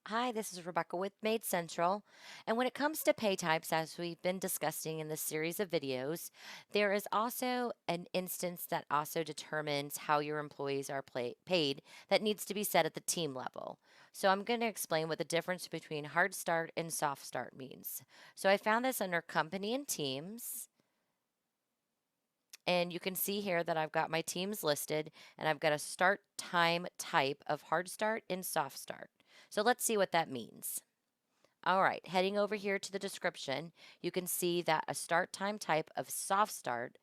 Hi, this is Rebecca with Maid Central. And when it comes to pay types, as we've been discussing in this series of videos, there is also an instance that also determines how your employees are paid that needs to be set at the team level. So I'm going to explain what the difference between hard start and soft start means. So I found this under company and teams. And you can see here that I've got my teams listed and I've got a start time type of hard start and soft start. So let's see what that means. All right, heading over here to the description, you can see that a start time type of soft start,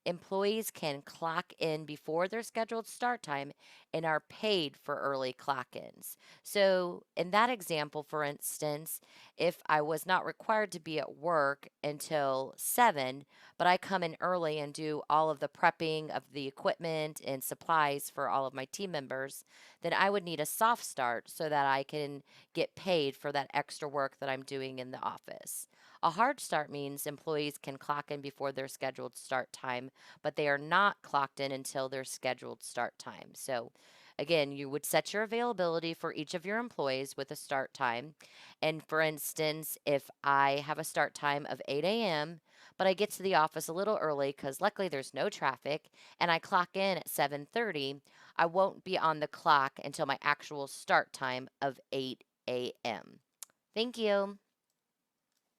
employees can clock in before their scheduled start time and are paid for early clock ins. So, in that example, for instance, if I was not required to be at work until 7, but I come in early and do all of the prepping of the equipment and supplies for all of my team members, then I would need a soft start so that I can get paid for that extra work that I'm doing in the office. A hard start means employees can clock in before their scheduled start time, but they are not clocked in until their scheduled start time. So, again, you would set your availability for each of your employees with a start time. And for instance, if I have a start time of 8 a.m., but I get to the office a little early because luckily there's no traffic and I clock in at 7:30, I won't be on the clock until my actual start time of 8 a.m. Thank you.